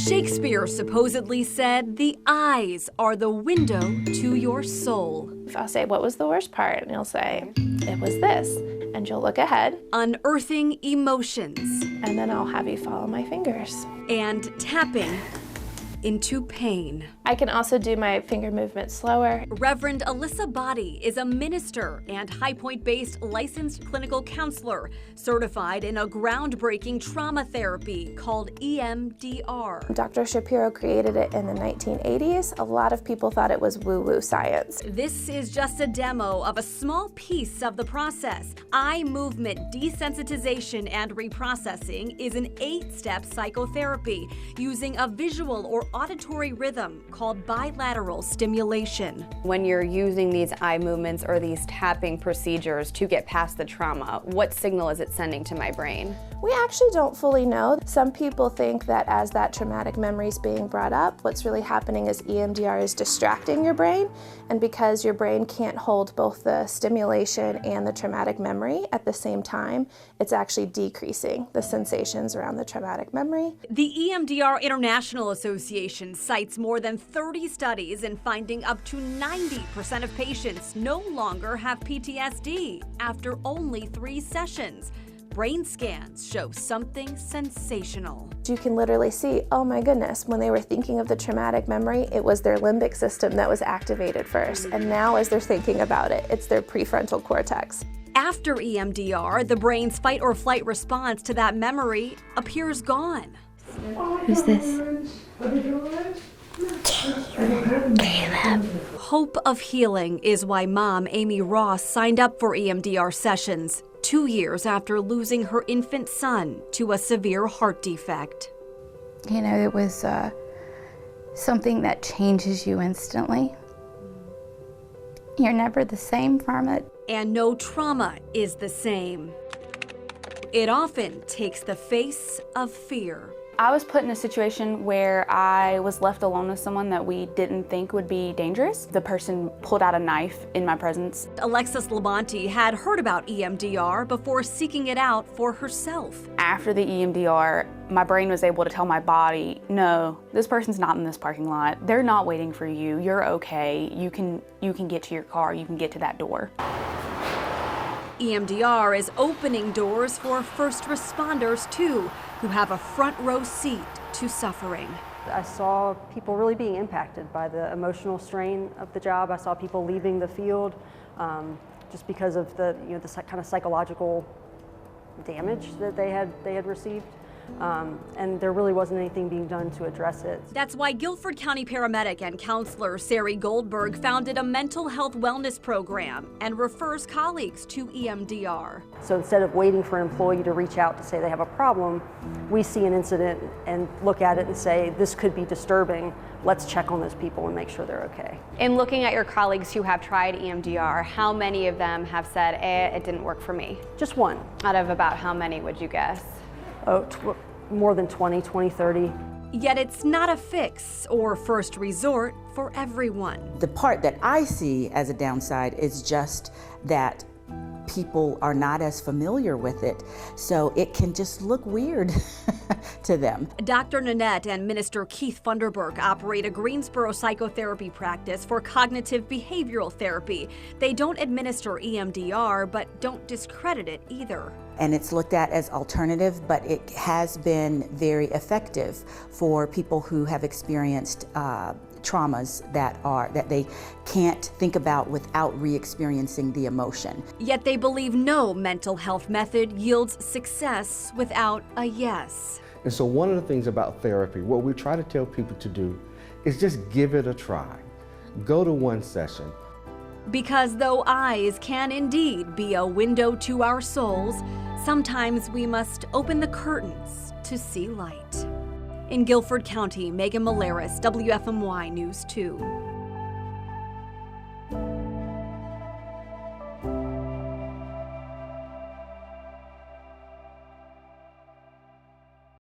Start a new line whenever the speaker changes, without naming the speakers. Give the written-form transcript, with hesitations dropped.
Shakespeare supposedly said the eyes are the window to your soul.
I'll say, what was the worst part? And he'll say, it was this. And you'll look ahead.
Unearthing emotions.
And then I'll have you follow my fingers.
And tapping into pain.
I can also do my finger movement slower.
Reverend Alyssa Body is a minister and High Point-based licensed clinical counselor, certified in a groundbreaking trauma therapy called EMDR.
Dr. Shapiro created it in the 1980s. A lot of people thought it was woo-woo science.
This is just a demo of a small piece of the process. Eye movement desensitization and reprocessing is an 8-step psychotherapy using a visual or auditory rhythm called bilateral stimulation.
When you're using these eye movements or these tapping procedures to get past the trauma, what signal is it sending to my brain?
We actually don't fully know. Some people think that as that traumatic memory is being brought up, what's really happening is EMDR is distracting your brain, and because your brain can't hold both the stimulation and the traumatic memory at the same time, it's actually decreasing the sensations around the traumatic memory.
The EMDR International Association cites more than 30 studies in finding up to 90% of patients no longer have PTSD after only 3 sessions. Brain scans show something sensational.
You can literally see, oh my goodness, when they were thinking of the traumatic memory, it was their limbic system that was activated first. And now as they're thinking about it, it's their prefrontal cortex.
After EMDR, the brain's fight or flight response to that memory appears gone.
Who's this?
Hope of healing is why mom, Amy Ross, signed up for EMDR sessions 2 years after losing her infant son to a severe heart defect.
You know, it was something that changes you instantly. You're never the same from it.
And no trauma is the same. It often takes the face of fear.
I was put in a situation where I was left alone with someone that we didn't think would be dangerous. The person pulled out a knife in my presence.
Alexis Labonte had heard about EMDR before seeking it out for herself.
After the EMDR, my brain was able to tell my body, no, this person's not in this parking lot. They're not waiting for you. You're okay. You can get to your car. You can get to that door.
EMDR is opening doors for first responders too, who have a front row seat to suffering.
I saw people really being impacted by the emotional strain of the job. I saw people leaving the field just because of the kind of psychological damage that they had received. And there really wasn't anything being done to address it.
That's why Guilford County paramedic and counselor Sari Goldberg founded a mental health wellness program and refers colleagues to EMDR.
So instead of waiting for an employee to reach out to say they have a problem, we see an incident and look at it and say, this could be disturbing. Let's check on those people and make sure they're okay.
In looking at your colleagues who have tried EMDR, how many of them have said, it didn't work for me?
Just one.
Out of about how many would you guess?
Oh, more than 20, 30.
Yet it's not a fix or first resort for everyone.
The part that I see as a downside is just that people are not as familiar with it, so it can just look weird to them.
Dr. Nanette and Minister Keith Funderburk operate a Greensboro psychotherapy practice for cognitive behavioral therapy. They don't administer EMDR, but don't discredit it either.
And it's looked at as alternative, but it has been very effective for people who have experienced traumas that they can't think about without re-experiencing the emotion.
Yet they believe no mental health method yields success without a yes.
And so one of the things about therapy, what we try to tell people to do is just give it a try. Go to one session.
Because though eyes can indeed be a window to our souls, sometimes we must open the curtains to see light. In Guilford County, Megan Malaris, WFMY News 2.